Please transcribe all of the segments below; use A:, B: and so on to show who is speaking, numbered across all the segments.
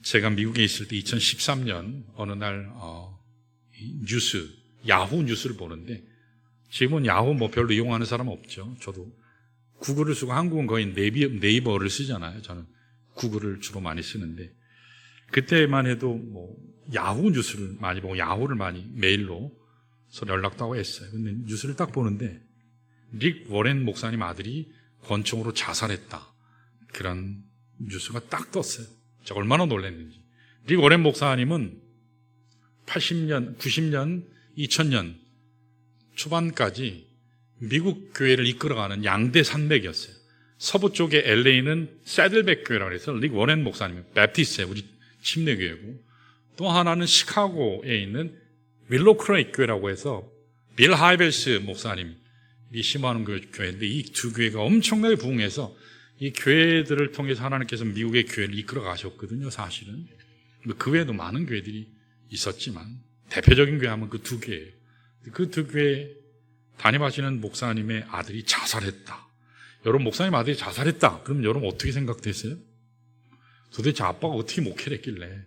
A: 제가 미국에 있을 때 2013년 어느 날 뉴스, 야후 뉴스를 보는데, 지금은 야후 뭐 별로 이용하는 사람은 없죠. 저도 구글을 쓰고, 한국은 거의 네이버를 쓰잖아요. 저는 구글을 주로 많이 쓰는데, 그때만 해도 뭐 야후 뉴스를 많이 보고 야후를 많이 메일로 서로 연락도 하고 했어요. 근데 뉴스를 딱 보는데 릭 워렌 목사님 아들이 권총으로 자살했다, 그런 뉴스가 딱 떴어요. 제가 얼마나 놀랐는지. 릭 워렌 목사님은 80년, 90년, 2000년 초반까지 미국 교회를 이끌어가는 양대 산맥이었어요. 서부 쪽에 LA는 새들백 교회라고 해서 릭 워렌 목사님, 배프티스트의 우리 침례교회고, 또 하나는 시카고에 있는 윌로우 크레이크 교회라고 해서 빌 하이벨스 목사님이 심호하는 교회인데, 이 두 교회가 엄청나게 부흥해서 이 교회들을 통해서 하나님께서 미국의 교회를 이끌어 가셨거든요. 사실은 그 외에도 많은 교회들이 있었지만 대표적인 교회 하면 그 두 교회예요. 그 두 교회 담임하시는 목사님의 아들이 자살했다. 여러분, 목사님 아들이 자살했다 그러면 여러분 어떻게 생각되세요? 도대체 아빠가 어떻게 목회를 했길래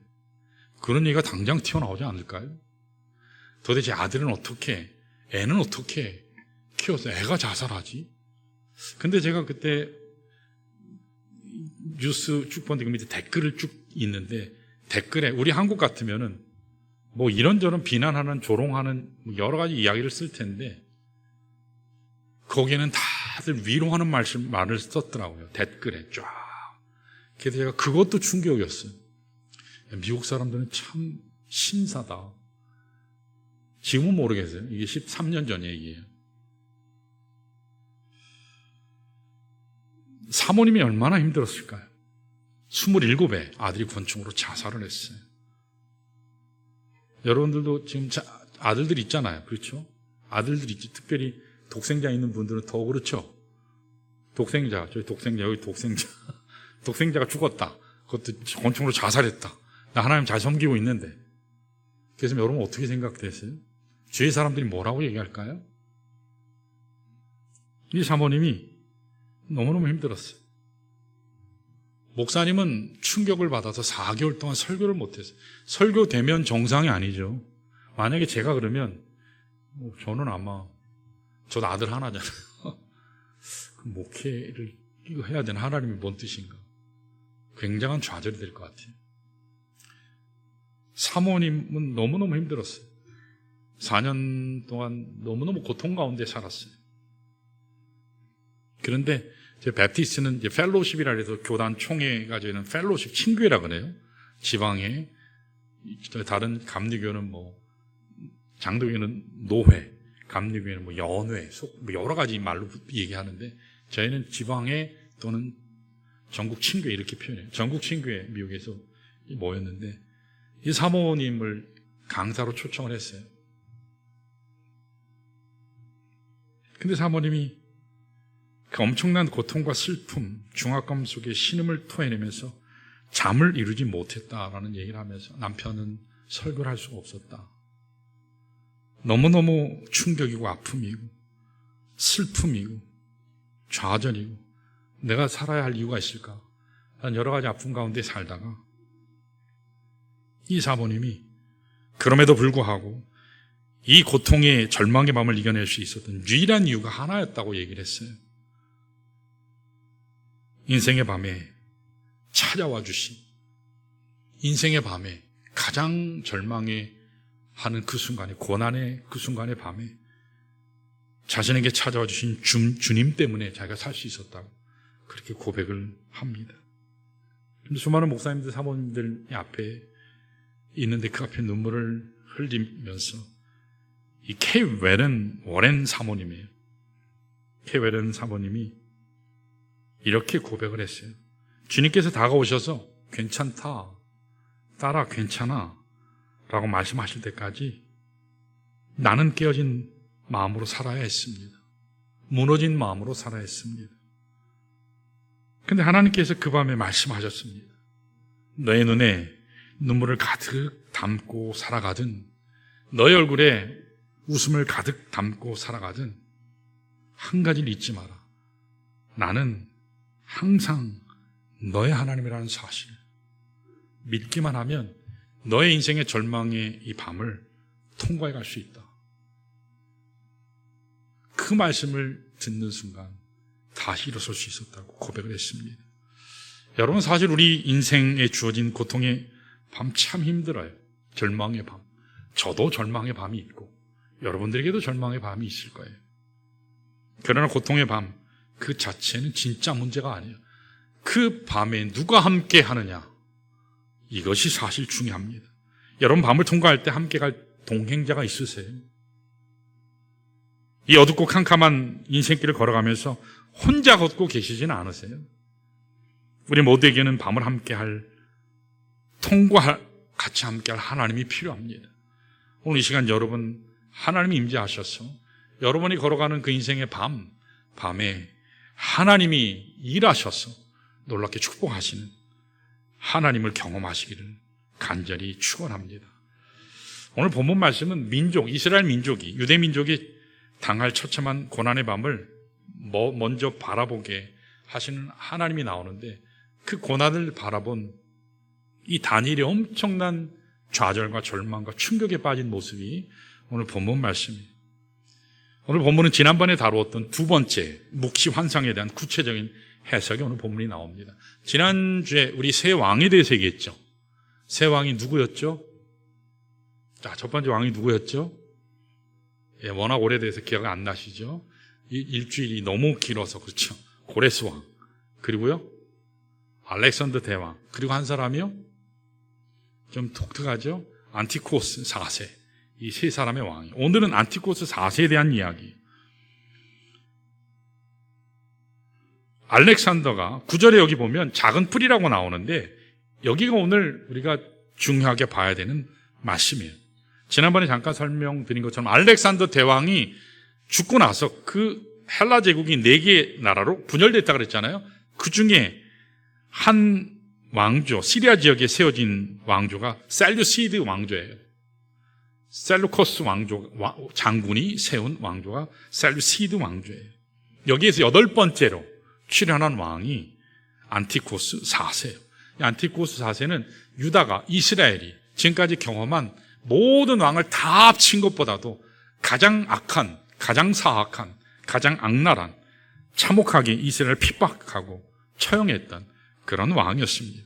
A: 그런 얘기가 당장 튀어나오지 않을까요? 도대체 아들은 어떻게, 애는 어떻게 키워서 애가 자살하지? 근데 제가 그때 뉴스 쭉 보는데 그 밑에 댓글을 쭉 있는데, 댓글에 우리 한국 같으면은 뭐 이런저런 비난하는, 조롱하는 여러 가지 이야기를 쓸 텐데, 거기에는 다들 위로하는 말을 썼더라고요. 댓글에 쫙. 그래서 제가 그것도 충격이었어요. 미국 사람들은 참 신사다. 지금은 모르겠어요. 이게 13년 전 얘기예요. 사모님이 얼마나 힘들었을까요? 27에 아들이 권총으로 자살을 했어요. 여러분들도 지금 아들들 있잖아요. 그렇죠? 아들들 있지. 특별히 독생자 있는 분들은 더 그렇죠? 독생자, 저희 독생자, 여기 독생자. 독생자가 죽었다. 그것도 권총으로 자살했다. 나 하나님 잘 섬기고 있는데. 그래서 여러분 어떻게 생각되세요? 주위 사람들이 뭐라고 얘기할까요? 이 사모님이 너무너무 힘들었어요. 목사님은 충격을 받아서 4개월 동안 설교를 못했어요. 설교되면 정상이 아니죠. 만약에 제가 그러면 저는 아마, 저도 아들 하나잖아요. 그 목회를 이거 해야 되는 하나님이 뭔 뜻인가, 굉장한 좌절이 될 것 같아요. 사모님은 너무너무 힘들었어요. 4년 동안 너무너무 고통 가운데 살았어요. 그런데 제 배프티스트는 이제 펠로십이라 해서 교단 총회가 저희는 펠로십 친교회라 그래요. 지방에. 다른 감리교는 뭐, 장로교는 노회, 감리교회는 뭐 연회, 뭐 여러 가지 말로 얘기하는데, 저희는 지방에 또는 전국 친교회 이렇게 표현해요. 전국 친교회 미국에서 모였는데, 이 사모님을 강사로 초청을 했어요. 근데 사모님이 그 엄청난 고통과 슬픔, 중압감 속에 신음을 토해내면서 잠을 이루지 못했다라는 얘기를 하면서, 남편은 설교를 할 수가 없었다. 너무너무 충격이고 아픔이고 슬픔이고 좌절이고, 내가 살아야 할 이유가 있을까? 난 여러 가지 아픔 가운데 살다가 이 사모님이 그럼에도 불구하고 이 고통의 절망의 밤을 이겨낼 수 있었던 유일한 이유가 하나였다고 얘기를 했어요. 인생의 밤에 찾아와 주신, 인생의 밤에 가장 절망해 하는 그 순간에, 고난의 그 순간의 밤에 자신에게 찾아와 주신 주님 때문에 자기가 살 수 있었다고 그렇게 고백을 합니다. 그런데 수많은 목사님들, 사모님들 앞에 있는데 그 앞에 눈물을 흘리면서, 이 K. 워렌 사모님이에요. K. 워렌 사모님이 이렇게 고백을 했어요. 주님께서 다가오셔서 괜찮다, 딸아 괜찮아 라고 말씀하실 때까지 나는 깨어진 마음으로 살아야 했습니다. 무너진 마음으로 살아야 했습니다. 그런데 하나님께서 그 밤에 말씀하셨습니다. 너의 눈에 눈물을 가득 담고 살아가든, 너의 얼굴에 웃음을 가득 담고 살아가든, 한 가지를 잊지 마라. 나는 항상 너의 하나님이라는 사실, 믿기만 하면 너의 인생의 절망의 이 밤을 통과해 갈 수 있다. 그 말씀을 듣는 순간 다시 일어설 수 있었다고 고백을 했습니다. 여러분, 사실 우리 인생에 주어진 고통의 밤 참 힘들어요. 절망의 밤. 저도 절망의 밤이 있고 여러분들에게도 절망의 밤이 있을 거예요. 그러나 고통의 밤 그 자체는 진짜 문제가 아니에요. 그 밤에 누가 함께 하느냐, 이것이 사실 중요합니다. 여러분, 밤을 통과할 때 함께 갈 동행자가 있으세요? 이 어둡고 캄캄한 인생길을 걸어가면서 혼자 걷고 계시지는 않으세요? 우리 모두에게는 밤을 함께할, 같이 함께할 하나님이 필요합니다. 오늘 이 시간 여러분, 하나님이 임재하셔서 여러분이 걸어가는 그 인생의 밤에 하나님이 일하셔서 놀랍게 축복하시는 하나님을 경험하시기를 간절히 축원합니다. 오늘 본문 말씀은 이스라엘 민족이, 유대 민족이 당할 처참한 고난의 밤을 먼저 바라보게 하시는 하나님이 나오는데, 그 고난을 바라본 이 다니엘의 엄청난 좌절과 절망과 충격에 빠진 모습이 오늘 본문 말씀입니다. 오늘 본문은 지난번에 다루었던 두 번째 묵시 환상에 대한 구체적인 해석이 오늘 본문이 나옵니다. 지난주에 우리 세 왕에 대해서 얘기했죠. 세 왕이 누구였죠? 자, 첫 번째 왕이 누구였죠? 예, 워낙 오래돼서 기억 안 나시죠? 일주일이 너무 길어서 그렇죠. 고레스 왕, 그리고요 알렉산더 대왕, 그리고 한 사람이요 좀 독특하죠? 안티코스 4세. 이 세 사람의 왕이. 오늘은 안티코스 4세에 대한 이야기. 알렉산더가 9절에 여기 보면 작은 뿔이라고 나오는데, 여기가 오늘 우리가 중요하게 봐야 되는 말씀이에요. 지난번에 잠깐 설명드린 것처럼 알렉산더 대왕이 죽고 나서 그 헬라 제국이 4개의 나라로 분열됐다 그랬잖아요. 그 중에 한 왕조, 시리아 지역에 세워진 왕조가 셀루시드 왕조예요. 셀루코스 장군이 세운 왕조가 셀루시드 왕조예요. 여기에서 8번째로 출현한 왕이 안티코스 4세예요. 안티코스 4세는 유다가, 이스라엘이 지금까지 경험한 모든 왕을 다 합친 것보다도 가장 악한, 가장 사악한, 가장 악랄한, 참혹하게 이스라엘을 핍박하고 처형했던 그런 왕이었습니다.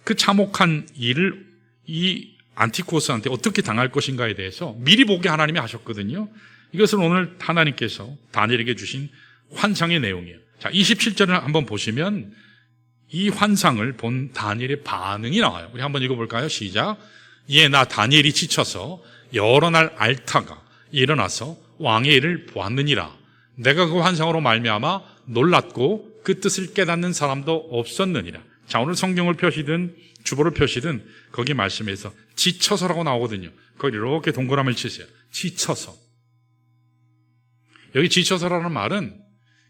A: 그 참혹한 일을 이 안티코스한테 어떻게 당할 것인가에 대해서 미리 보게 하나님이 하셨거든요. 이것은 오늘 하나님께서 다니엘에게 주신 환상의 내용이에요. 자, 27절을 한번 보시면 이 환상을 본 다니엘의 반응이 나와요. 우리 한번 읽어볼까요? 시작. 이에 나 다니엘이 지쳐서 여러 날 앓다가 일어나서 왕의 일을 보았느니라. 내가 그 환상으로 말미암아 놀랐고 그 뜻을 깨닫는 사람도 없었느니라. 자, 오늘 성경을 펴시든 주보를 펴시든 거기 말씀에서 지쳐서라고 나오거든요. 거기 이렇게 동그라미를 치세요. 지쳐서. 여기 지쳐서라는 말은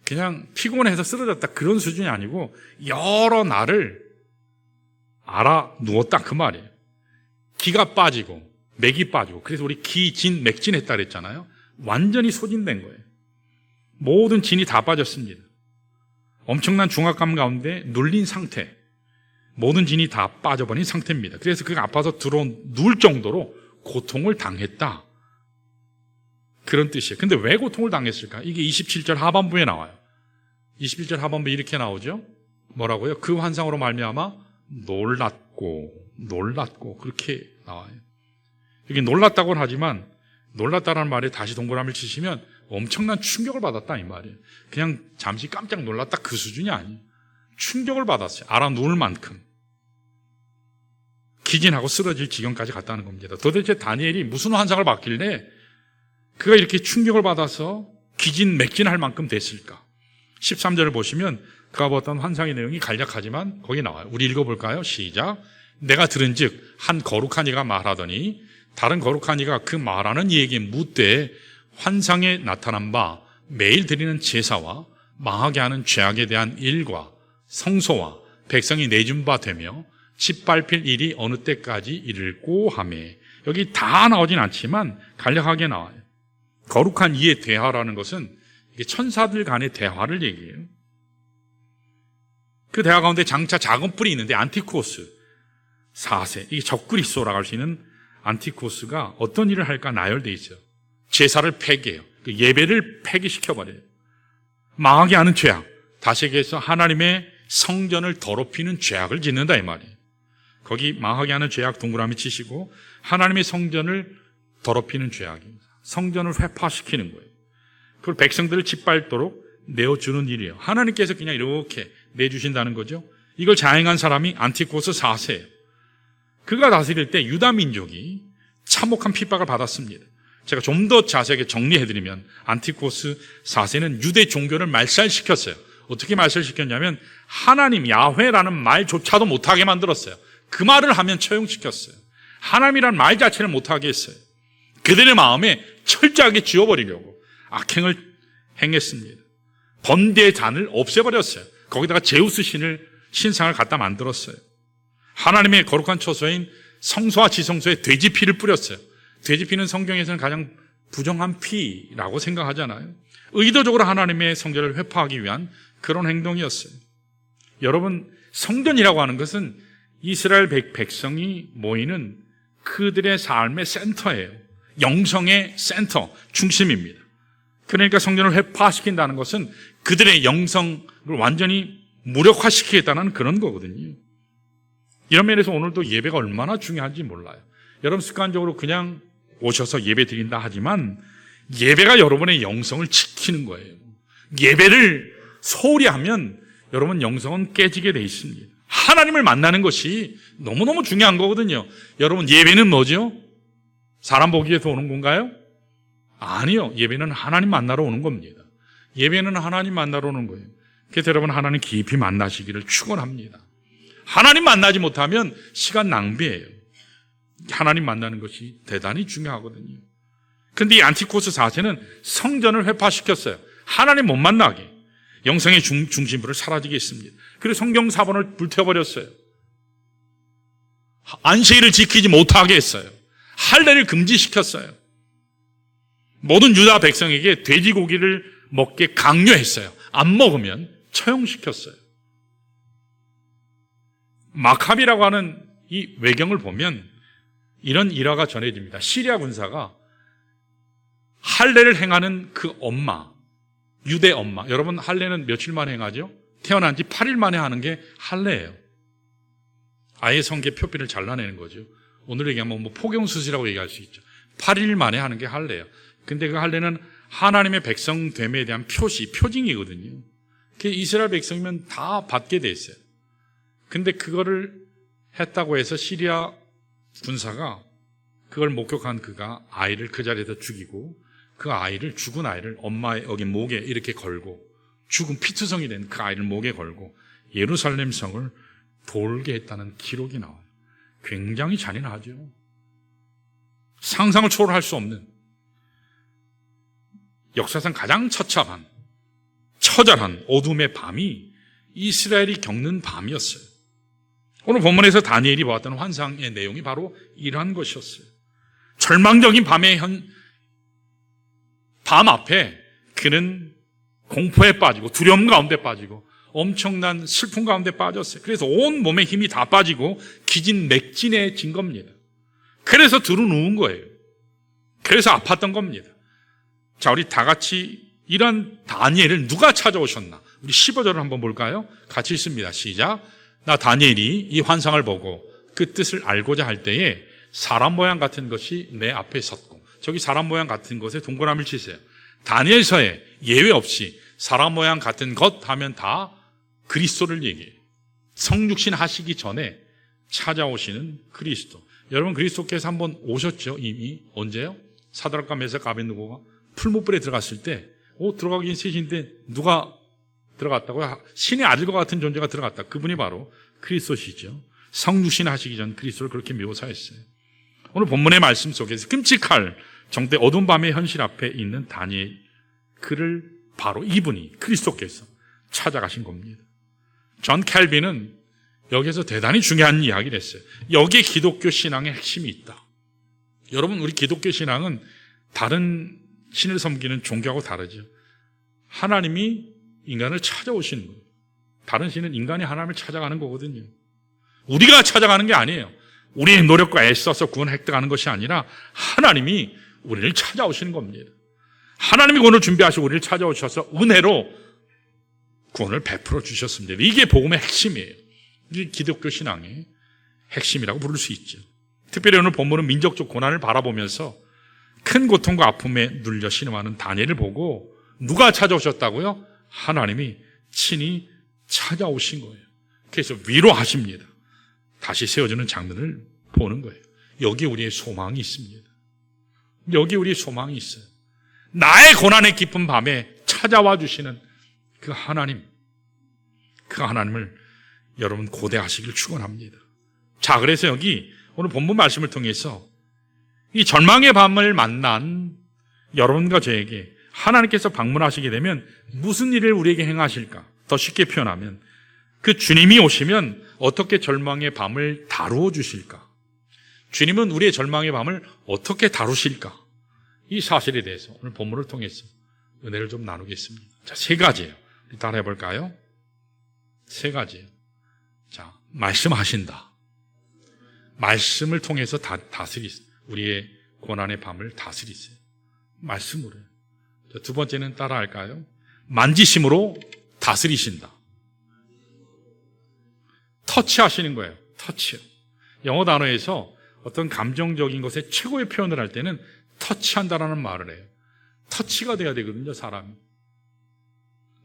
A: 그냥 피곤해서 쓰러졌다 그런 수준이 아니고 여러 날을 알아 누웠다 그 말이에요. 기가 빠지고 맥이 빠지고, 그래서 우리 기진 맥진했다 그랬잖아요. 완전히 소진된 거예요. 모든 진이 다 빠졌습니다. 엄청난 중압감 가운데 눌린 상태, 모든 진이 다 빠져버린 상태입니다. 그래서 그가 아파서 누울 정도로 고통을 당했다, 그런 뜻이에요. 근데 왜 고통을 당했을까? 이게 27절 하반부에 나와요. 21절 하반부에 이렇게 나오죠. 뭐라고요? 그 환상으로 말미암아 놀랐고 그렇게 나와요. 여기 놀랐다고는 하지만 놀랐다라는 말에 다시 동그라미를 치시면 엄청난 충격을 받았다 이 말이에요. 그냥 잠시 깜짝 놀랐다 그 수준이 아니에요. 충격을 받았어요. 알아 누울 만큼. 기진하고 쓰러질 지경까지 갔다는 겁니다. 도대체 다니엘이 무슨 환상을 받길래 그가 이렇게 충격을 받아서 기진맥진할 만큼 됐을까? 13절을 보시면 그가 봤던 환상의 내용이 간략하지만 거기 나와요. 우리 읽어볼까요? 시작. 내가 들은즉 한 거룩한 이가 말하더니 다른 거룩한 이가 그 말하는 이에게 묻되 환상에 나타난 바 매일 드리는 제사와 망하게 하는 죄악에 대한 일과 성소와 백성이 내준 바 되며 짓밟힐 일이 어느 때까지 이를꼬 하매. 여기 다 나오진 않지만 간략하게 나와요. 거룩한 이의 대화라는 것은 이게 천사들 간의 대화를 얘기해요. 그 대화 가운데 장차 작은 뿔이 있는데 안티코스 4세, 이게 적그리스도라고 할 수 있는 안티코스가 어떤 일을 할까 나열되어 있어요. 제사를 폐기해요. 그 예배를 폐기시켜버려요. 망하게 하는 죄악, 다시 얘기해서 하나님의 성전을 더럽히는 죄악을 짓는다 이 말이에요. 거기 망하게 하는 죄악 동그라미 치시고 하나님의 성전을 더럽히는 죄악입니다. 성전을 회파시키는 거예요. 그걸 백성들을 짓밟도록 내어주는 일이에요. 하나님께서 그냥 이렇게 내주신다는 거죠. 이걸 자행한 사람이 안티코스 4세예요. 그가 다스릴 때 유다 민족이 참혹한 핍박을 받았습니다. 제가 좀 더 자세하게 정리해드리면 안티코스 4세는 유대 종교를 말살시켰어요. 어떻게 말살시켰냐면 하나님 야훼라는 말조차도 못하게 만들었어요. 그 말을 하면 처형시켰어요. 하나님이라는 말 자체를 못하게 했어요. 그들의 마음에 철저하게 지워버리려고 악행을 행했습니다. 번제의 잔을 없애버렸어요. 거기다가 제우스 신상을 갖다 만들었어요. 하나님의 거룩한 처소인 성소와 지성소에 돼지 피를 뿌렸어요. 돼지 피는 성경에서는 가장 부정한 피라고 생각하잖아요. 의도적으로 하나님의 성전을 회파하기 위한 그런 행동이었어요. 여러분, 성전이라고 하는 것은 이스라엘 백성이 모이는 그들의 삶의 센터예요. 영성의 센터, 중심입니다. 그러니까 성전을 회파시킨다는 것은 그들의 영성을 완전히 무력화시키겠다는 그런 거거든요. 이런 면에서 오늘도 예배가 얼마나 중요한지 몰라요. 여러분 습관적으로 그냥 오셔서 예배 드린다 하지만 예배가 여러분의 영성을 지키는 거예요. 예배를 소홀히 하면 여러분 영성은 깨지게 돼 있습니다. 하나님을 만나는 것이 너무너무 중요한 거거든요. 여러분 예배는 뭐죠? 사람 보기 위해서 오는 건가요? 아니요. 예배는 하나님 만나러 오는 겁니다. 예배는 하나님 만나러 오는 거예요. 그래서 여러분 하나님 깊이 만나시기를 축원합니다. 하나님 만나지 못하면 시간 낭비예요. 하나님 만나는 것이 대단히 중요하거든요. 그런데 이 안티코스 4세는 성전을 회파시켰어요. 하나님 못 만나게. 영성의 중심부를 사라지게 했습니다. 그리고 성경 사본을 불태워버렸어요. 안식일을 지키지 못하게 했어요. 할례를 금지시켰어요. 모든 유다 백성에게 돼지고기를 먹게 강요했어요. 안 먹으면 처형시켰어요. 마카비라고 하는 이 외경을 보면 이런 일화가 전해집니다. 시리아 군사가 할례를 행하는 그 엄마, 유대 엄마. 여러분 할례는 며칠 만에 행하죠? 태어난 지 8일 만에 하는 게 할례예요. 아예 성게 표피를 잘라내는 거죠. 오늘 얘기하면 뭐 포경수술이라고 얘기할 수 있죠. 8일 만에 하는 게 할례예요. 근데 그 할례는 하나님의 백성됨에 대한 표시, 표징이거든요. 이스라엘 백성이면 다 받게 돼 있어요. 근데 그거를 했다고 해서 시리아 군사가 그걸 목격한 그가 아이를 그 자리에서 죽이고 그 아이를, 죽은 아이를 엄마의 여기 목에 이렇게 걸고 죽은 피투성이 된 그 아이를 목에 걸고 예루살렘 성을 돌게 했다는 기록이 나와요. 굉장히 잔인하죠. 상상을 초월할 수 없는 역사상 가장 처참한 처절한 어둠의 밤이 이스라엘이 겪는 밤이었어요. 오늘 본문에서 다니엘이 보았던 환상의 내용이 바로 이러한 것이었어요. 절망적인 밤 앞에 그는 공포에 빠지고 두려움 가운데 빠지고 엄청난 슬픔 가운데 빠졌어요. 그래서 온 몸에 힘이 다 빠지고 기진맥진해진 겁니다. 그래서 들어누운 거예요. 그래서 아팠던 겁니다. 자, 우리 다 같이 이런 다니엘을 누가 찾아오셨나? 우리 15절을 한번 볼까요? 같이 읽습니다. 시작. 나 다니엘이 이 환상을 보고 그 뜻을 알고자 할 때에 사람 모양 같은 것이 내 앞에 섰고, 저기 사람 모양 같은 것에 동그라미를 치세요. 다니엘서에 예외 없이 사람 모양 같은 것 하면 다 그리스도를 얘기해요. 성육신 하시기 전에 찾아오시는 그리스도. 여러분 그리스도께서 한번 오셨죠? 이미. 언제요? 사드락과 메삭 아벳느고가 풀무불에 들어갔을 때 들어가긴 셋인데 누가 들어갔다고요? 신의 아들과 같은 존재가 들어갔다. 그분이 바로 그리스도시죠. 성육신 하시기 전 그리스도를 그렇게 묘사했어요. 오늘 본문의 말씀 속에서 끔찍할 정대 어두운 밤의 현실 앞에 있는 다니엘, 그를 바로 이분이 그리스도께서 찾아가신 겁니다. 존 캘빈은 여기서 대단히 중요한 이야기를 했어요. 여기에 기독교 신앙의 핵심이 있다. 여러분 우리 기독교 신앙은 다른 신을 섬기는 종교하고 다르죠. 하나님이 인간을 찾아오시는 거예요. 다른 시는 인간이 하나님을 찾아가는 거거든요. 우리가 찾아가는 게 아니에요. 우리의 노력과 애써서 구원을 획득하는 것이 아니라 하나님이 우리를 찾아오시는 겁니다. 하나님이 구원을 준비하시고 우리를 찾아오셔서 은혜로 구원을 베풀어 주셨습니다. 이게 복음의 핵심이에요. 이게 기독교 신앙의 핵심이라고 부를 수 있죠. 특별히 오늘 본문은 민족적 고난을 바라보면서 큰 고통과 아픔에 눌려 신음하는 다니엘을 보고 누가 찾아오셨다고요? 하나님이 친히 찾아오신 거예요. 그래서 위로하십니다. 다시 세워주는 장면을 보는 거예요. 여기 우리의 소망이 있습니다. 여기 우리의 소망이 있어요. 나의 고난의 깊은 밤에 찾아와 주시는 그 하나님, 그 하나님을 여러분 고대하시길 축원합니다. 자, 그래서 여기 오늘 본문 말씀을 통해서 이 절망의 밤을 만난 여러분과 저에게 하나님께서 방문하시게 되면 무슨 일을 우리에게 행하실까? 더 쉽게 표현하면 그 주님이 오시면 어떻게 절망의 밤을 다루어 주실까? 주님은 우리의 절망의 밤을 어떻게 다루실까? 이 사실에 대해서 오늘 본문을 통해서 은혜를 좀 나누겠습니다. 자, 세 가지예요. 따라해 볼까요? 세 가지예요. 자, 말씀하신다. 말씀을 통해서 다스리세요. 우리의 고난의 밤을 다스리세요. 말씀으로. 두 번째는 따라할까요? 만지심으로 다스리신다. 터치하시는 거예요. 터치요. 영어 단어에서 어떤 감정적인 것의 최고의 표현을 할 때는 터치한다라는 말을 해요. 터치가 돼야 되거든요, 사람이.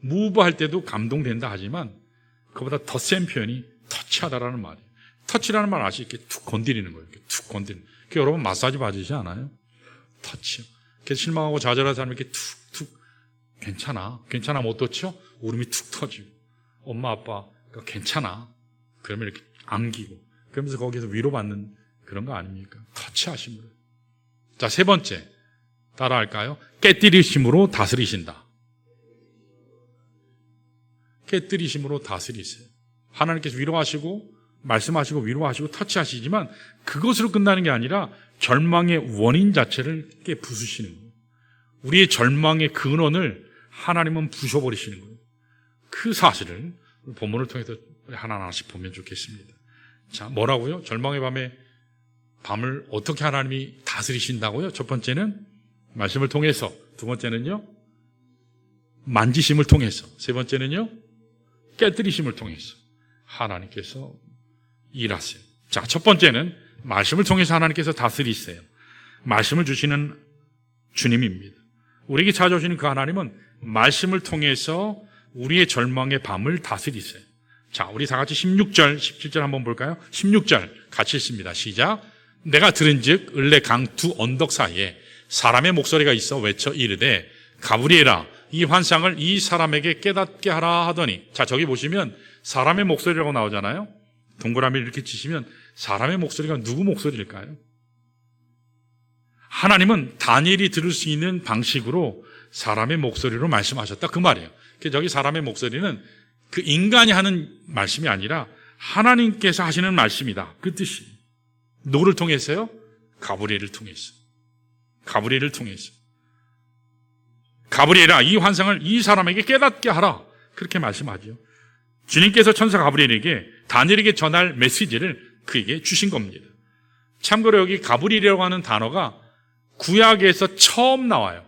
A: 무브 할 때도 감동된다 하지만 그보다 더 센 표현이 터치하다라는 말이에요. 터치라는 말 아시죠? 이렇게 툭 건드리는 거예요. 이렇게 툭 건드리는. 그 여러분 마사지 받으시지 않아요? 터치요. 그래서 실망하고 좌절한 사람이 이렇게 툭툭 괜찮아. 괜찮아 못 터치요? 울음이 툭 터지고. 엄마 아빠 괜찮아. 그러면 이렇게 안기고. 그러면서 거기서 위로받는 그런 거 아닙니까? 터치하심으로. 자, 세 번째. 따라할까요? 깨뜨리심으로 다스리신다. 깨뜨리심으로 다스리세요. 하나님께서 위로하시고 말씀하시고 위로하시고 터치하시지만 그것으로 끝나는 게 아니라 절망의 원인 자체를 깨 부수시는 거예요. 우리의 절망의 근원을 하나님은 부셔버리시는 거예요. 그 사실을 본문을 통해서 하나하나씩 보면 좋겠습니다. 자, 뭐라고요? 절망의 밤을 어떻게 하나님이 다스리신다고요? 첫 번째는 말씀을 통해서, 두 번째는요 만지심을 통해서, 세 번째는요 깨뜨리심을 통해서 하나님께서 일하세요. 자, 첫 번째는 말씀을 통해서 하나님께서 다스리세요. 말씀을 주시는 주님입니다. 우리에게 찾아오시는 그 하나님은 말씀을 통해서 우리의 절망의 밤을 다스리세요. 자, 우리 다 같이 16절, 17절 한번 볼까요? 16절 같이 읽습니다. 시작. 내가 들은즉 을레 강 두 언덕 사이에 사람의 목소리가 있어 외쳐 이르되 가브리엘아 이 환상을 이 사람에게 깨닫게 하라 하더니, 자, 저기 보시면 사람의 목소리라고 나오잖아요. 동그라미를 이렇게 치시면 사람의 목소리가 누구 목소리일까요? 하나님은 다니엘이 들을 수 있는 방식으로 사람의 목소리로 말씀하셨다, 그 말이에요. 저기 사람의 목소리는 그 인간이 하는 말씀이 아니라 하나님께서 하시는 말씀이다, 그 뜻이. 누구를 통해서요? 가브리엘을 통해서. 가브리엘을 통해서. 가브리엘아 이 환상을 이 사람에게 깨닫게 하라, 그렇게 말씀하죠. 주님께서 천사 가브리엘에게 다니엘에게 전할 메시지를 그에게 주신 겁니다. 참고로 여기 가브리엘이라고 하는 단어가 구약에서 처음 나와요.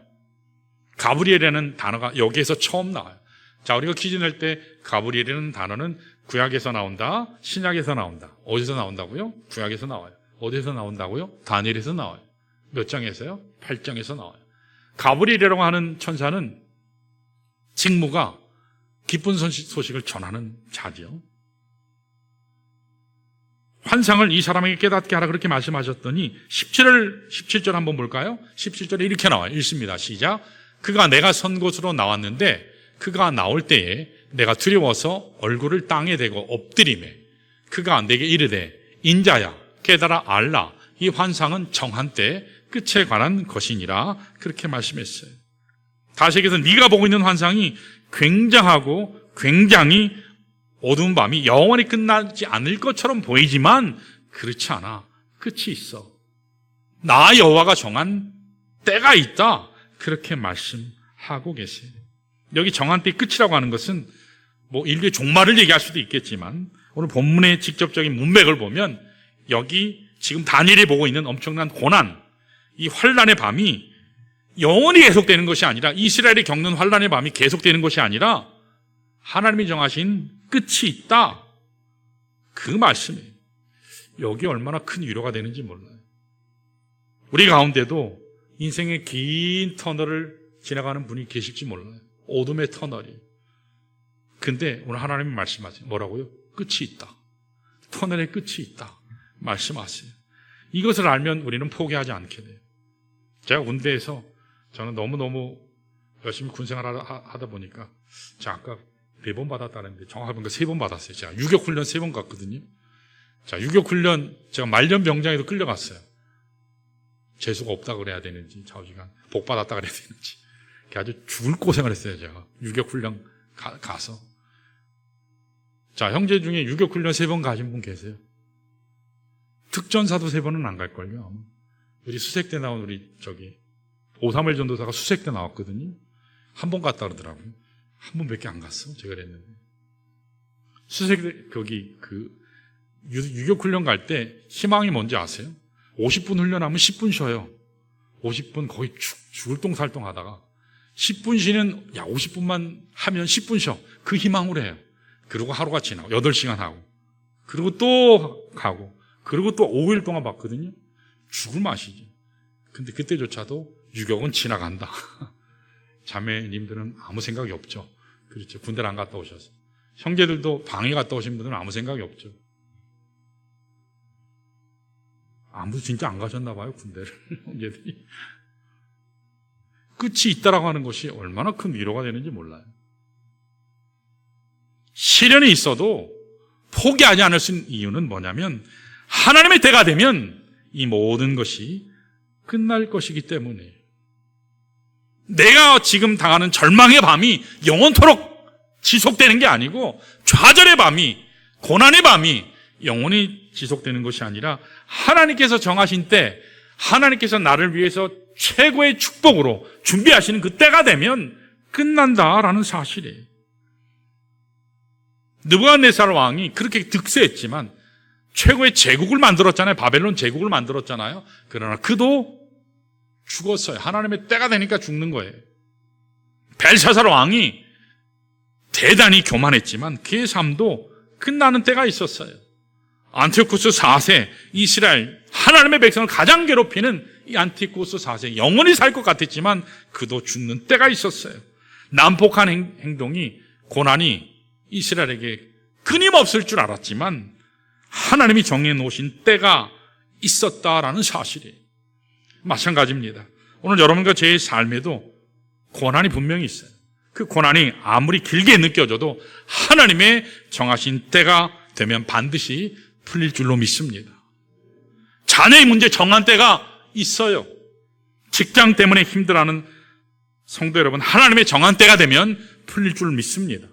A: 가브리엘이라는 단어가 여기에서 처음 나와요. 자, 우리가 퀴즈 낼 때 가브리엘이라는 단어는 구약에서 나온다, 신약에서 나온다. 어디서 나온다고요? 구약에서 나와요. 어디서 나온다고요? 다니엘에서 나와요. 몇 장에서요? 8장에서 나와요. 가브리엘이라고 하는 천사는 직무가 기쁜 소식을 전하는 자죠. 환상을 이 사람에게 깨닫게 하라 그렇게 말씀하셨더니 17절 한번 볼까요? 17절에 이렇게 나와요. 읽습니다. 시작. 그가 내가 선 곳으로 나왔는데 그가 나올 때에 내가 두려워서 얼굴을 땅에 대고 엎드리매 그가 내게 이르되 인자야 깨달아 알라 이 환상은 정한 때 끝에 관한 것이니라 그렇게 말씀했어요. 다시 얘기해서 네가 보고 있는 환상이 굉장하고 굉장히 어두운 밤이 영원히 끝나지 않을 것처럼 보이지만 그렇지 않아. 끝이 있어. 나 여호와가 정한 때가 있다. 그렇게 말씀하고 계세요. 여기 정한 때 끝이라고 하는 것은 뭐 인류의 종말을 얘기할 수도 있겠지만 오늘 본문의 직접적인 문맥을 보면 여기 지금 다니엘이 보고 있는 엄청난 고난, 이 환란의 밤이 영원히 계속되는 것이 아니라, 이스라엘이 겪는 환란의 밤이 계속되는 것이 아니라 하나님이 정하신 끝이 있다, 그 말씀이에요. 여기 얼마나 큰 위로가 되는지 몰라요. 우리 가운데도 인생의 긴 터널을 지나가는 분이 계실지 몰라요. 어둠의 터널이. 근데 오늘 하나님이 말씀하세요. 뭐라고요? 끝이 있다. 터널의 끝이 있다 말씀하세요. 이것을 알면 우리는 포기하지 않게 돼요. 제가 군대에서 저는 너무너무 열심히 군생활을 하다 보니까, 제가 아까 4번 받았다는데 정확히 보니까 3번 받았어요. 제가 유격훈련 3번 갔거든요. 자, 유격훈련 제가 말년병장에도 끌려갔어요. 재수가 없다 그래야 되는지, 좌우지간 복 받았다 그래야 되는지, 아주 죽을 고생을 했어요. 제가 유격훈련 가서. 자, 형제 중에 유격훈련 3번 가신 분 계세요? 특전사도 3번은 안 갈걸요. 우리 수색대 나온 우리 531 전도사가 수색대 나왔거든요. 1번 갔다 그러더라고요. 1번밖에 안 갔어. 제가 그랬는데. 수색대, 유격훈련 갈 때 희망이 뭔지 아세요? 50분 훈련하면 10분 쉬어요. 50분 거의 죽을 똥살똥 하다가 10분 쉬는, 50분만 하면 10분 쉬어. 그 희망으로 해요. 그리고 하루가 지나고 8시간 하고, 그리고 또 가고, 그리고 또 5일 동안 봤거든요. 죽을 맛이지. 근데 그때조차도 유격은 지나간다. 자매님들은 아무 생각이 없죠. 그렇죠. 군대를 안 갔다 오셔서. 형제들도 방에 갔다 오신 분들은 아무 생각이 없죠. 아무도 진짜 안 가셨나 봐요, 군대를. 형제들이. 끝이 있다라고 하는 것이 얼마나 큰 위로가 되는지 몰라요. 시련이 있어도 포기하지 않을 수 있는 이유는 뭐냐면, 하나님의 때가 되면 이 모든 것이 끝날 것이기 때문에. 내가 지금 당하는 절망의 밤이 영원토록 지속되는 게 아니고, 좌절의 밤이, 고난의 밤이 영원히 지속되는 것이 아니라, 하나님께서 정하신 때, 하나님께서 나를 위해서 최고의 축복으로 준비하시는 그 때가 되면 끝난다라는 사실이에요. 느부갓네살 왕이 그렇게 득세했지만 최고의 제국을 만들었잖아요. 바벨론 제국을 만들었잖아요. 그러나 그도 죽었어요. 하나님의 때가 되니까 죽는 거예요. 벨사살 왕이 대단히 교만했지만 그의 삶도 끝나는 때가 있었어요. 안티오쿠스 4세, 이스라엘 하나님의 백성을 가장 괴롭히는 이 안티오쿠스 4세, 영원히 살 것 같았지만 그도 죽는 때가 있었어요. 난폭한 행동이, 고난이 이스라엘에게 끊임없을 줄 알았지만 하나님이 정해놓으신 때가 있었다라는 사실이에요. 마찬가지입니다. 오늘 여러분과 제 삶에도 고난이 분명히 있어요. 그 고난이 아무리 길게 느껴져도 하나님의 정하신 때가 되면 반드시 풀릴 줄로 믿습니다. 자녀의 문제 정한 때가 있어요. 직장 때문에 힘들어하는 성도 여러분, 하나님의 정한 때가 되면 풀릴 줄 믿습니다.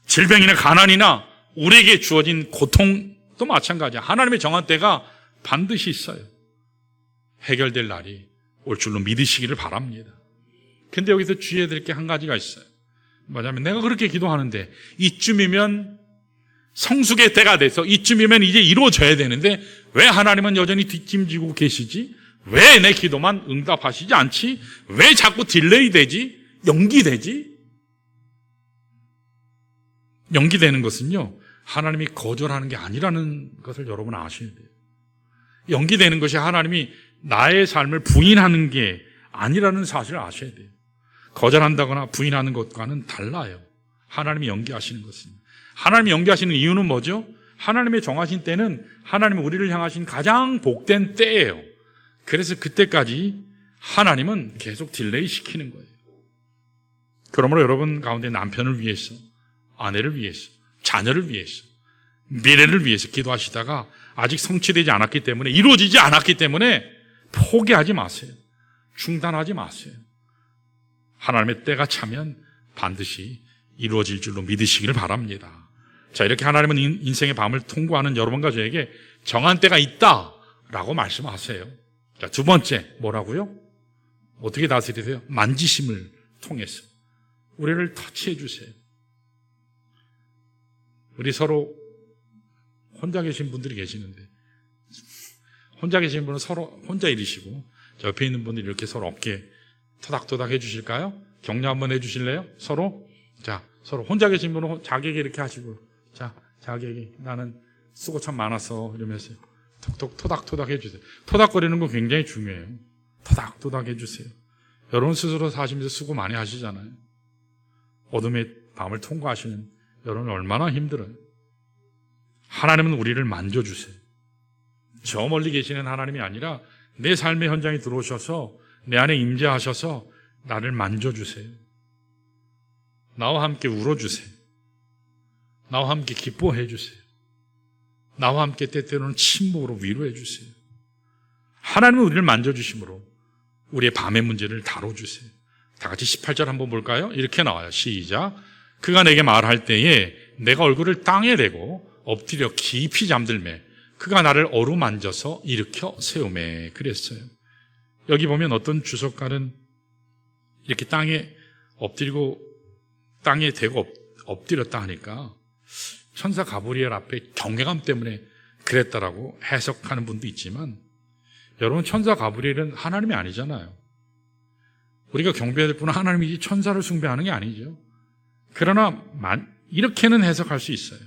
A: 질병이나 가난이나 우리에게 주어진 고통도 마찬가지야. 하나님의 정한 때가 반드시 있어요. 해결될 날이 올 줄로 믿으시기를 바랍니다. 근데 여기서 주의해야 될 게 한 가지가 있어요. 뭐냐면, 내가 그렇게 기도하는데 이쯤이면 성숙의 때가 돼서 이쯤이면 이제 이루어져야 되는데 왜 하나님은 여전히 뒷짐지고 계시지? 왜 내 기도만 응답하시지 않지? 왜 자꾸 딜레이 되지? 연기되지? 연기되는 것은요, 하나님이 거절하는 게 아니라는 것을 여러분 아셔야 돼요. 연기되는 것이 하나님이 나의 삶을 부인하는 게 아니라는 사실을 아셔야 돼요. 거절한다거나 부인하는 것과는 달라요. 하나님이 연기하시는 것은. 하나님이 연기하시는 이유는 뭐죠? 하나님의 정하신 때는 하나님이 우리를 향하신 가장 복된 때예요. 그래서 그때까지 하나님은 계속 딜레이 시키는 거예요. 그러므로 여러분 가운데 남편을 위해서, 아내를 위해서, 자녀를 위해서, 미래를 위해서 기도하시다가 아직 성취되지 않았기 때문에, 이루어지지 않았기 때문에 포기하지 마세요. 중단하지 마세요. 하나님의 때가 차면 반드시 이루어질 줄로 믿으시기를 바랍니다. 자, 이렇게 하나님은 인생의 밤을 통과하는 여러분과 저에게 정한 때가 있다라고 말씀하세요. 자, 두 번째 뭐라고요? 어떻게 다스리세요? 만지심을 통해서 우리를 터치해 주세요. 우리 서로 혼자 계신 분들이 계시는데, 혼자 계신 분은 서로 혼자 일이시고, 저 옆에 있는 분들이 이렇게 서로 어깨 토닥토닥 해주실까요? 격려 한번 해주실래요? 서로? 자, 서로 혼자 계신 분은 자기에게 이렇게 하시고, 자, 자기에게 나는 수고 참 많았어 이러면서 톡톡 토닥토닥 해주세요. 토닥거리는 거 굉장히 중요해요. 토닥토닥 해주세요. 여러분 스스로 사시면서 수고 많이 하시잖아요. 어둠의 밤을 통과하시는 여러분 얼마나 힘들어요. 하나님은 우리를 만져주세요. 저 멀리 계시는 하나님이 아니라 내 삶의 현장에 들어오셔서 내 안에 임재하셔서 나를 만져주세요. 나와 함께 울어주세요. 나와 함께 기뻐해 주세요. 나와 함께 때때로는 침묵으로 위로해 주세요. 하나님은 우리를 만져주심으로 우리의 밤의 문제를 다뤄주세요. 다 같이 18절 한번 볼까요? 이렇게 나와요. 시작. 그가 내게 말할 때에 내가 얼굴을 땅에 대고 엎드려 깊이 잠들매 그가 나를 어루만져서 일으켜 세우매 그랬어요. 여기 보면 어떤 주석가는 이렇게 땅에 엎드리고 땅에 대고 엎드렸다 하니까 천사 가브리엘 앞에 경외감 때문에 그랬다라고 해석하는 분도 있지만, 여러분 천사 가브리엘은 하나님이 아니잖아요. 우리가 경배해야 될 분은 하나님이지 천사를 숭배하는 게 아니죠. 그러나 이렇게는 해석할 수 있어요.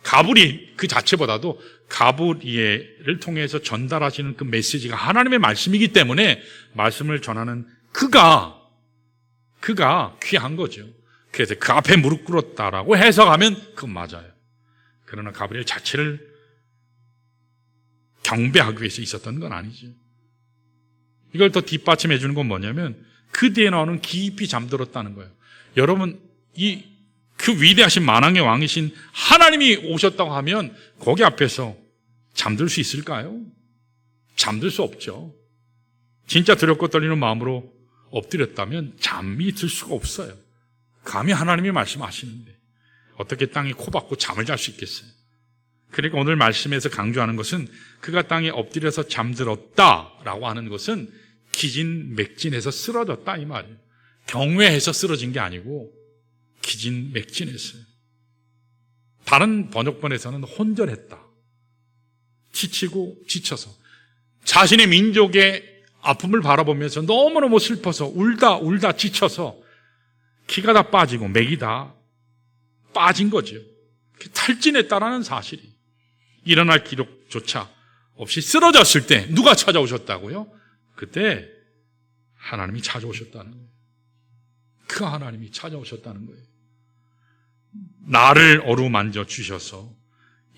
A: 가브리엘 그 자체보다도 가브리엘을 통해서 전달하시는 그 메시지가 하나님의 말씀이기 때문에 말씀을 전하는 그가 귀한 거죠. 그래서 그 앞에 무릎 꿇었다라고 해석하면 그건 맞아요. 그러나 가브리엘 자체를 경배하기 위해서 있었던 건 아니죠. 이걸 더 뒷받침해 주는 건 뭐냐면 그 뒤에 나오는 깊이 잠들었다는 거예요. 여러분 그 위대하신 만왕의 왕이신 하나님이 오셨다고 하면 거기 앞에서 잠들 수 있을까요? 잠들 수 없죠. 진짜 두렵고 떨리는 마음으로 엎드렸다면 잠이 들 수가 없어요. 감히 하나님이 말씀하시는데 어떻게 땅에 코 박고 잠을 잘 수 있겠어요? 그러니까 오늘 말씀에서 강조하는 것은 그가 땅에 엎드려서 잠들었다라고 하는 것은 기진맥진해서 쓰러졌다 이 말이에요. 경외해서 쓰러진 게 아니고 기진맥진했어요. 다른 번역본에서는 혼절했다. 지치고 지쳐서 자신의 민족의 아픔을 바라보면서 너무너무 슬퍼서 울다 지쳐서 기가 다 빠지고 맥이 다 빠진 거죠. 탈진했다라는 사실이 일어날 기록조차 없이 쓰러졌을 때 누가 찾아오셨다고요? 그때 하나님이 찾아오셨다는 거예요. 그 하나님이 찾아오셨다는 거예요. 나를 어루만져 주셔서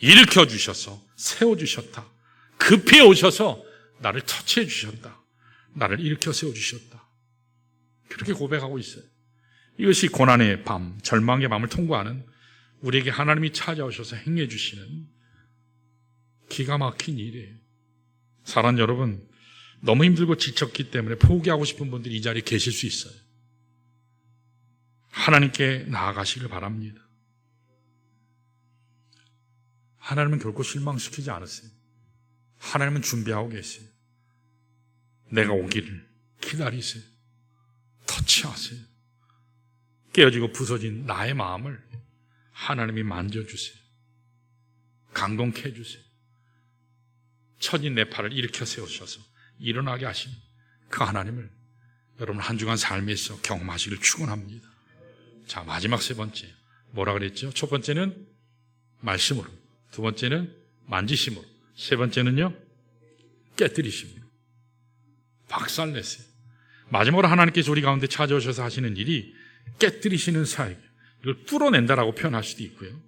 A: 일으켜 주셔서 세워주셨다. 급히 오셔서 나를 터치해 주셨다. 나를 일으켜 세워주셨다. 그렇게 고백하고 있어요. 이것이 고난의 밤, 절망의 밤을 통과하는 우리에게 하나님이 찾아오셔서 행해 주시는 기가 막힌 일이에요. 사랑 여러분, 너무 힘들고 지쳤기 때문에 포기하고 싶은 분들이 이 자리에 계실 수 있어요. 하나님께 나아가시길 바랍니다. 하나님은 결코 실망시키지 않으세요. 하나님은 준비하고 계세요. 내가 오기를 기다리세요. 터치하세요. 깨어지고 부서진 나의 마음을 하나님이 만져주세요. 강동케 해주세요. 처진 내 팔을 일으켜 세우셔서 일어나게 하시는 그 하나님을 여러분 한 주간 삶에서 경험하시길 축원합니다. 자, 마지막 세 번째 뭐라 그랬죠? 첫 번째는 말씀으로, 두 번째는 만지심으로, 세 번째는요 깨뜨리심으로. 박살내세요. 마지막으로 하나님께서 우리 가운데 찾아오셔서 하시는 일이 깨뜨리시는 사역, 이걸 뚫어낸다라고 표현할 수도 있고요.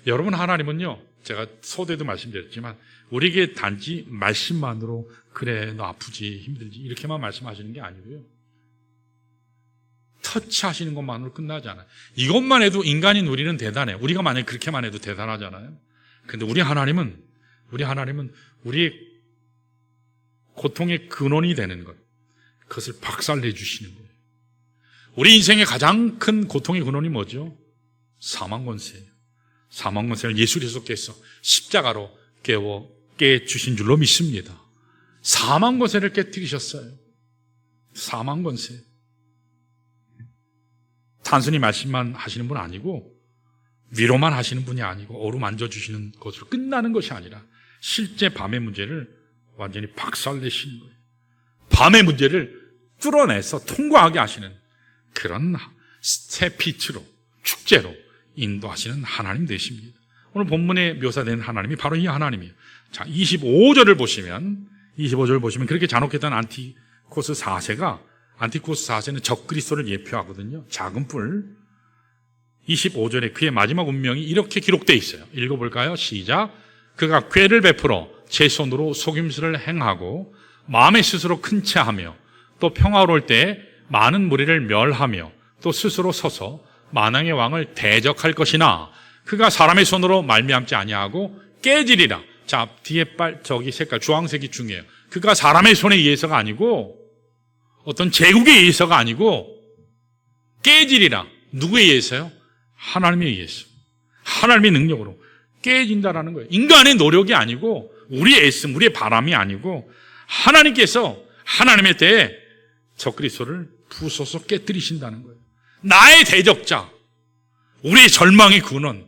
A: 여러분, 하나님은요, 제가 서두에도 말씀드렸지만 우리에게 단지 말씀만으로 그래 너 아프지 힘들지 이렇게만 말씀하시는 게 아니고요, 터치하시는 것만으로 끝나지 않아요. 이것만 해도 인간인 우리는 대단해. 우리가 만약에 그렇게만 해도 대단하잖아요. 근데 우리 하나님은 우리의 고통의 근원이 되는 것, 그것을 박살내 주시는 거예요. 우리 인생의 가장 큰 고통의 근원이 뭐죠? 사망권세예요. 사망권세를 예수 그리스도께서 십자가로 깨주신 줄로 믿습니다. 사망권세를 깨뜨리셨어요. 사망권세. 단순히 말씀만 하시는 분 아니고 위로만 하시는 분이 아니고 어루만져 주시는 것으로 끝나는 것이 아니라 실제 밤의 문제를 완전히 박살내시는 거예요. 밤의 문제를 뚫어내서 통과하게 하시는 그런 새 빛으로, 축제로 인도하시는 하나님 되십니다. 오늘 본문에 묘사된 하나님이 바로 이 하나님이에요. 자, 25절을 보시면 그렇게 잔혹했던 안티코스 4세가, 안티코스 4세는 적그리스도를 예표하거든요. 작은 뿔. 25절에 그의 마지막 운명이 이렇게 기록되어 있어요. 읽어볼까요? 시작. 그가 꾀를 베풀어 제 손으로 속임수를 행하고 마음에 스스로 큰 체하며 또 평화로울 때 많은 무리를 멸하며 또 스스로 서서 만왕의 왕을 대적할 것이나 그가 사람의 손으로 말미암지 아니하고 깨지리라. 자, 뒤에 저기 색깔 주황색이 중요해요. 그가 사람의 손에 의해서가 아니고 어떤 제국에 의해서가 아니고 깨지리라. 누구에 의해서요? 하나님에 의해서. 하나님의 능력으로 깨진다라는 거예요. 인간의 노력이 아니고 우리의 애씀, 우리의 바람이 아니고 하나님께서 하나님의 때에 적그리스도를 부숴서 깨뜨리신다는 거예요. 나의 대적자, 우리의 절망의 근원,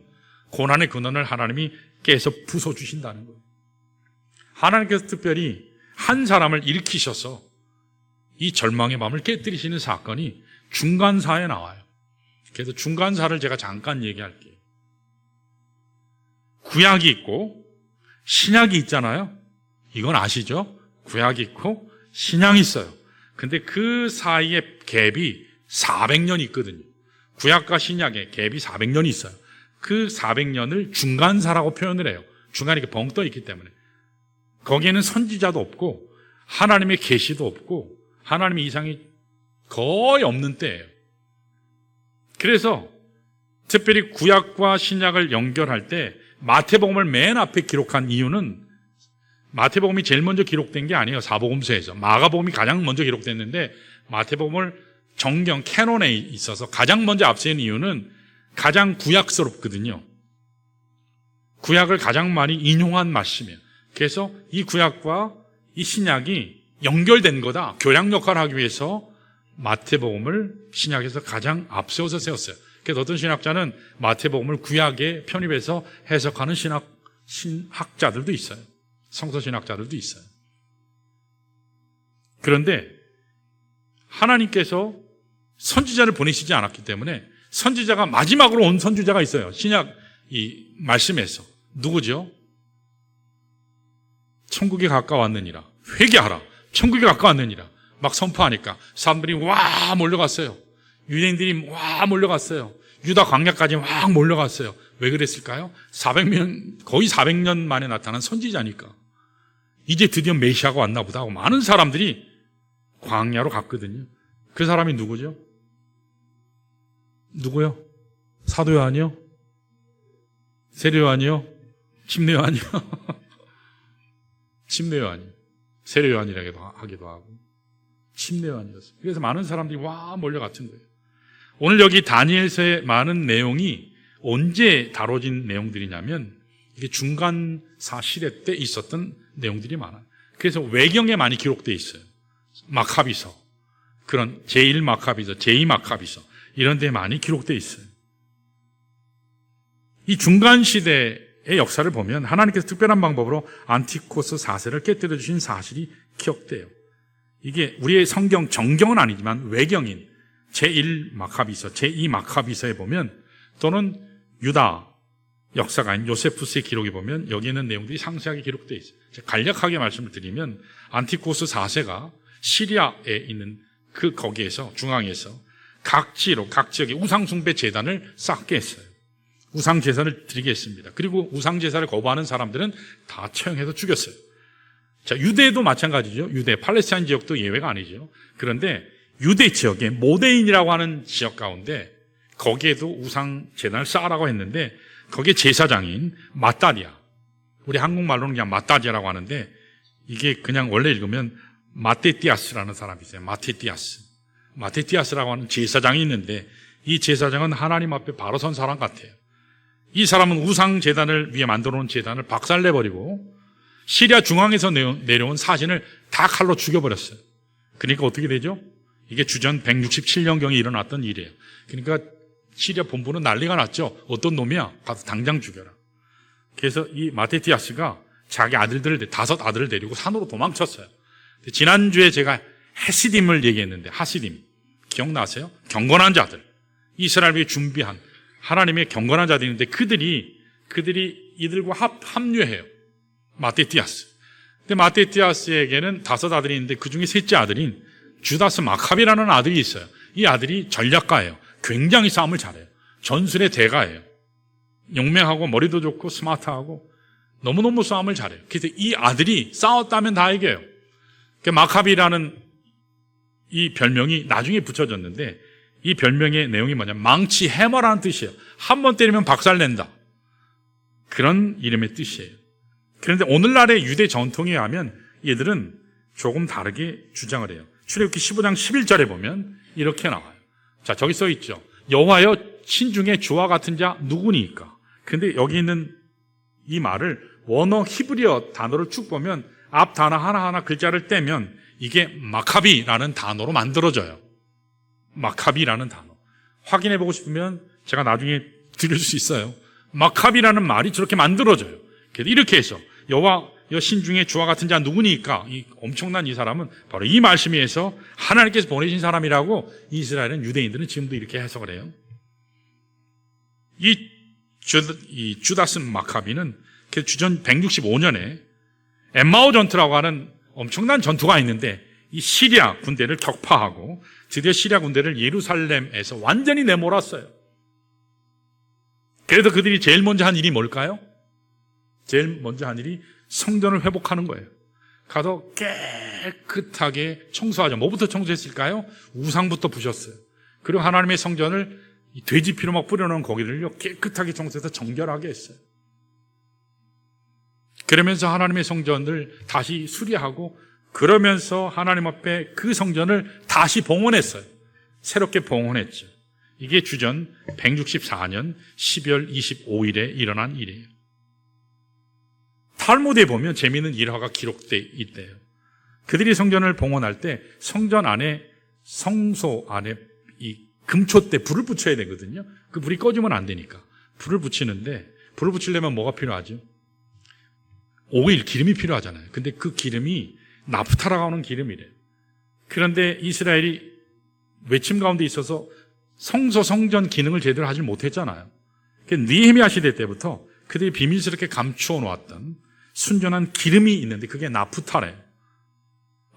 A: 고난의 근원을 하나님이 깨서 부숴주신다는 거예요. 하나님께서 특별히 한 사람을 일으키셔서 이 절망의 밤을 깨뜨리시는 사건이 중간사에 나와요. 그래서 중간사를 제가 잠깐 얘기할게요. 구약이 있고 신약이 있잖아요. 이건 아시죠? 구약이 있고 신약이 있어요. 근데 그 사이에 갭이 400년이 있거든요. 구약과 신약에 갭이 400년이 있어요. 그 400년을 중간사라고 표현을 해요. 중간에 이렇게 벙 떠 있기 때문에. 거기에는 선지자도 없고 하나님의 계시도 없고 하나님의 이상이 거의 없는 때예요. 그래서 특별히 구약과 신약을 연결할 때 마태복음을 맨 앞에 기록한 이유는 마태복음이 제일 먼저 기록된 게 아니에요. 사복음서에서. 마가복음이 가장 먼저 기록됐는데 마태복음을 정경 캐논에 있어서 가장 먼저 앞세운 이유는 가장 구약스럽거든요. 구약을 가장 많이 인용한 말씀이에요. 그래서 이 구약과 이 신약이 연결된 거다. 교량 역할을 하기 위해서 마태복음을 신약에서 가장 앞세워서 세웠어요. 그래서 어떤 신학자는 마태복음을 구약에 편입해서 해석하는 신학자들도 있어요. 성서신학자들도 있어요. 그런데 하나님께서 선지자를 보내시지 않았기 때문에 선지자가 마지막으로 온 선지자가 있어요. 신약 이 말씀에서. 누구죠? 천국에 가까웠느니라. 회개하라. 천국에 가까웠느니라. 막 선포하니까 사람들이 와 몰려갔어요. 유대인들이 와 몰려갔어요. 유다 광야까지 막 몰려갔어요. 왜 그랬을까요? 400년, 거의 400년 만에 나타난 선지자니까. 이제 드디어 메시아가 왔나 보다 하고 많은 사람들이 광야로 갔거든요. 그 사람이 누구죠? 누구요? 사도 요한이요? 세례 요한이요? 침례 요한이요? 침례 요한이요. 세례 요한이라기도 하기도 하고 침례 요한이었어요. 그래서 많은 사람들이 와 몰려갔던 거예요. 오늘 여기 다니엘서의 많은 내용이 언제 다뤄진 내용들이냐면 이게 중간사 시대 때 있었던 내용들이 많아요. 그래서 외경에 많이 기록되어 있어요. 마카비서, 그런 제1마카비서, 제2마카비서 이런 데 많이 기록되어 있어요. 이 중간시대의 역사를 보면 하나님께서 특별한 방법으로 안티코스 4세를 깨뜨려 주신 사실이 기억돼요. 이게 우리의 성경 정경은 아니지만 외경인 제1마카비서, 제2마카비서에 보면 또는 유다 역사가인 요세푸스의 기록에 보면 여기 있는 내용들이 상세하게 기록되어 있어요. 간략하게 말씀을 드리면 안티코스 4세가 시리아에 있는 그 거기에서 중앙에서 각 지역에 우상숭배 제단을 쌓게 했어요. 우상제사를 드리게 했습니다. 그리고 우상제사를 거부하는 사람들은 다 처형해서 죽였어요. 자, 유대도 마찬가지죠. 유대, 팔레스타인 지역도 예외가 아니죠. 그런데 유대 지역에 모데인이라고 하는 지역 가운데 거기에도 우상제단을 쌓으라고 했는데 거기에 제사장인 마따디아, 우리 한국말로는 그냥 마따디아라고 하는데 이게 그냥 원래 읽으면 마테티아스라는 사람이 있어요. 마테티아스라고 하는 제사장이 있는데 이 제사장은 하나님 앞에 바로 선 사람 같아요. 이 사람은 우상제단을 위해 만들어 놓은 제단을 박살내버리고 시리아 중앙에서 내려온 사신을 다 칼로 죽여버렸어요. 그러니까 어떻게 되죠? 이게 주전 167년경에 일어났던 일이에요. 그러니까 시리아 본부는 난리가 났죠. 어떤 놈이야? 가서 당장 죽여라. 그래서 이 마테티아스가 자기 아들들을 5 아들을 데리고 산으로 도망쳤어요. 지난주에 제가 하시딤을 얘기했는데, 하시딤 기억나세요? 경건한 자들, 이스라엘 위해 준비한 하나님의 경건한 자들이 있는데 그들이 이들과 합류해요. 마테티아스. 근데 마테티아스에게는 5 아들이 있는데 그 중에 셋째 아들인 주다스 마카비라는 아들이 있어요. 이 아들이 전략가예요. 굉장히 싸움을 잘해요. 전술의 대가예요. 용맹하고 머리도 좋고 스마트하고 너무너무 싸움을 잘해요. 그래서 이 아들이 싸웠다면 다 이겨요. 마카비라는 이 별명이 나중에 붙여졌는데, 이 별명의 내용이 뭐냐면 망치, 해머라는 뜻이에요. 한 번 때리면 박살낸다, 그런 이름의 뜻이에요. 그런데 오늘날의 유대 전통에 의하면 얘들은 조금 다르게 주장을 해요. 출애굽기 15장 11절에 보면 이렇게 나와요. 자, 저기 써 있죠. 여호와여, 신중에 주와 같은 자 누구니까? 근데 여기 있는 이 말을 원어 히브리어 단어를 쭉 보면 앞 단어 하나하나 글자를 떼면 이게 마카비라는 단어로 만들어져요. 마카비라는 단어. 확인해 보고 싶으면 제가 나중에 드릴 수 있어요. 마카비라는 말이 저렇게 만들어져요. 그래서 이렇게 해서 여호와여, 신중에 주와 같은 자 누구니까? 이 엄청난 이 사람은 바로 이 말씀에 의해서 하나님께서 보내신 사람이라고 이스라엘은, 유대인들은 지금도 이렇게 해석을 해요. 이 주다스 마카비는 주전 165년에 엠마오 전투라고 하는 엄청난 전투가 있는데, 이 시리아 군대를 격파하고 드디어 시리아 군대를 예루살렘에서 완전히 내몰았어요. 그래서 그들이 제일 먼저 한 일이 뭘까요? 제일 먼저 한 일이 성전을 회복하는 거예요. 가서 깨끗하게 청소하죠. 뭐부터 청소했을까요? 우상부터 부셨어요. 그리고 하나님의 성전을 돼지 피로 막 뿌려놓은 고기들을요 깨끗하게 청소해서 정결하게 했어요. 그러면서 하나님의 성전을 다시 수리하고, 그러면서 하나님 앞에 그 성전을 다시 봉헌했어요. 새롭게 봉헌했죠. 이게 주전 164년 12월 25일에 일어난 일이에요. 탈무드에 보면 재미있는 일화가 기록되어 있대요. 그들이 성전을 봉헌할 때 성전 안에, 성소 안에 이 금초대 불을 붙여야 되거든요. 그 불이 꺼지면 안 되니까 불을 붙이는데, 불을 붙이려면 뭐가 필요하죠? 오일, 기름이 필요하잖아요. 근데 그 기름이 나프타라고 하는 기름이래요. 그런데 이스라엘이 외침 가운데 있어서 성소, 성전 기능을 제대로 하지 못했잖아요. 느헤미야 시대 때부터 그들이 비밀스럽게 감추어 놓았던 순전한 기름이 있는데 그게 나프타래요.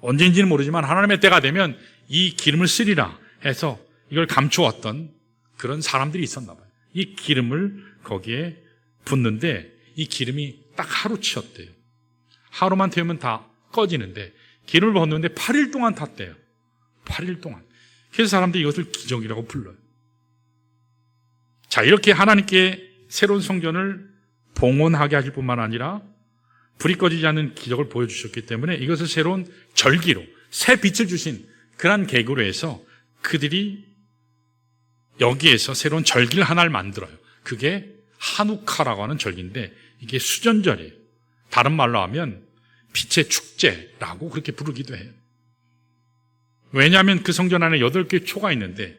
A: 언제인지는 모르지만 하나님의 때가 되면 이 기름을 쓰리라 해서 이걸 감추었던 그런 사람들이 있었나 봐요. 이 기름을 거기에 붓는데 이 기름이 딱 하루치였대요. 하루만 태우면 다 꺼지는데 기름을 붓는데 8일 동안 탔대요. 8일 동안. 그래서 사람들이 이것을 기적이라고 불러요. 자, 이렇게 하나님께 새로운 성전을 봉헌하게 하실 뿐만 아니라 불이 꺼지지 않는 기적을 보여주셨기 때문에 이것을 새로운 절기로, 새 빛을 주신 그러한 계기로 해서 그들이 여기에서 새로운 절기를 하나를 만들어요. 그게 하누카라고 하는 절기인데 이게 수전절이에요. 다른 말로 하면 빛의 축제라고 그렇게 부르기도 해요. 왜냐하면 그 성전 안에 8개의 초가 있는데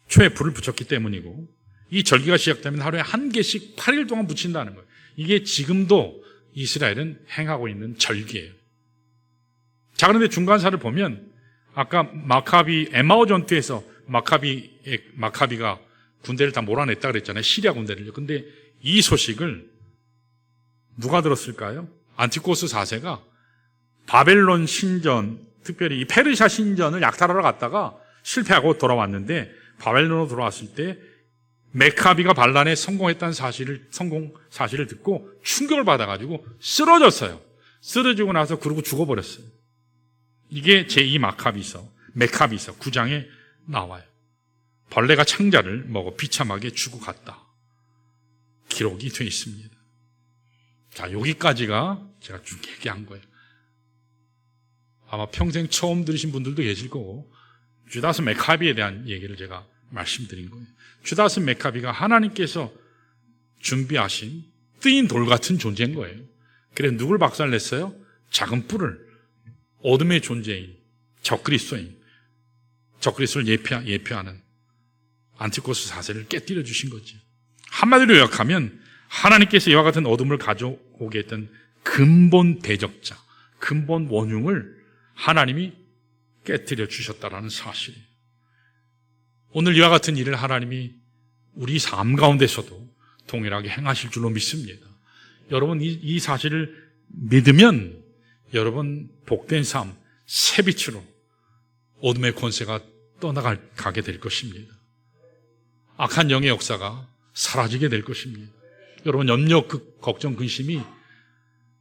A: 초에 불을 붙였기 때문이고, 이 절기가 시작되면 하루에 1개씩 8일 동안 붙인다는 거예요. 이게 지금도 이스라엘은 행하고 있는 절기예요. 자, 그런데 중간사를 보면 아까 마카비, 에마오 전투에서 마카비가 군대를 다 몰아냈다 그랬잖아요. 시리아 군대를요. 근데 이 소식을 누가 들었을까요? 안티코스 4세가 바벨론 신전, 특별히 이 페르시아 신전을 약탈하러 갔다가 실패하고 돌아왔는데, 바벨론으로 돌아왔을 때 메카비가 반란에 성공했다는 성공 사실을 듣고 충격을 받아가지고 쓰러졌어요. 쓰러지고 나서 그러고 죽어버렸어요. 이게 제2 메카비서 9장에 나와요. 벌레가 창자를 먹어 비참하게 죽어갔다. 기록이 되어 있습니다. 자, 여기까지가 제가 쭉 얘기한 거예요. 아마 평생 처음 들으신 분들도 계실 거고, 주다스 메카비에 대한 얘기를 제가 말씀드린 거예요. 주다스 메카비가 하나님께서 준비하신 뜨인 돌 같은 존재인 거예요. 그래서 누굴 박살냈어요? 작은 뿔을, 어둠의 존재인 적그리스도를 예표하는 안티코스 사세를 깨뜨려 주신 거죠. 한마디로 요약하면 하나님께서 이와 같은 어둠을 가져오게 했던 근본 대적자, 근본 원흉을 하나님이 깨뜨려 주셨다라는 사실이에요. 오늘 이와 같은 일을 하나님이 우리 삶 가운데서도 동일하게 행하실 줄로 믿습니다. 여러분 이 사실을 믿으면 여러분 복된 삶, 새빛으로 어둠의 권세가 떠나가게 될 것입니다. 악한 영의 역사가 사라지게 될 것입니다. 여러분 염려, 걱정, 근심이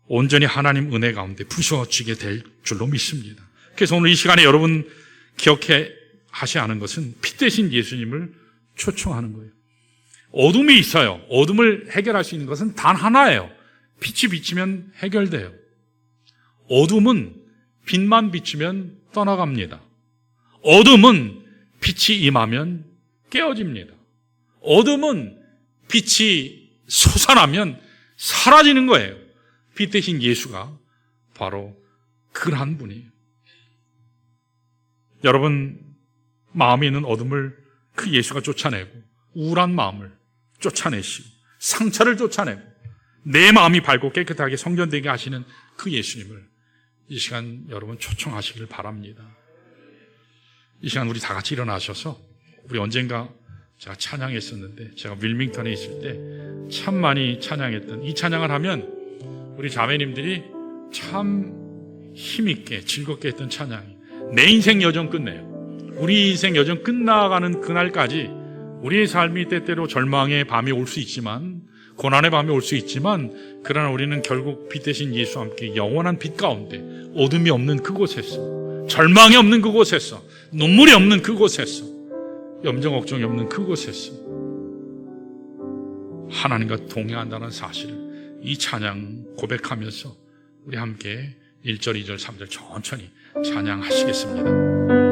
A: 온전히 하나님 은혜 가운데 부서지게 될 줄로 믿습니다. 그래서 오늘 이 시간에 여러분 기억해 하셔야 하는 것은 피 대신 예수님을 초청하는 거예요. 어둠이 있어요. 어둠을 해결할 수 있는 것은 단 하나예요. 빛이 비치면 해결돼요. 어둠은 빛만 비치면 떠나갑니다. 어둠은 빛이 임하면 깨어집니다. 어둠은 빛이 솟아나면 사라지는 거예요. 빛 대신 예수가 바로 그러한 분이에요. 여러분 마음에 있는 어둠을 그 예수가 쫓아내고 우울한 마음을 쫓아내시고 상처를 쫓아내고 내 마음이 밝고 깨끗하게 성전되게 하시는 그 예수님을 이 시간 여러분 초청하시길 바랍니다. 이 시간 우리 다 같이 일어나셔서 우리 언젠가 제가 찬양했었는데 제가 윌밍턴에 있을 때 참 많이 찬양했던 이 찬양을 하면 우리 자매님들이 참 힘있게 즐겁게 했던 찬양이 내 인생 여정 끝내요. 우리 인생 여정 끝나가는 그날까지 우리의 삶이 때때로 절망의 밤이 올 수 있지만 고난의 밤이 올 수 있지만 그러나 우리는 결국 빛 대신 예수와 함께 영원한 빛 가운데 어둠이 없는 그곳에서 절망이 없는 그곳에서 눈물이 없는 그곳에서 염려 걱정이 없는 그곳에서 하나님과 동행한다는 사실을 이 찬양 고백하면서 우리 함께 1절, 2절, 3절 천천히 찬양하시겠습니다.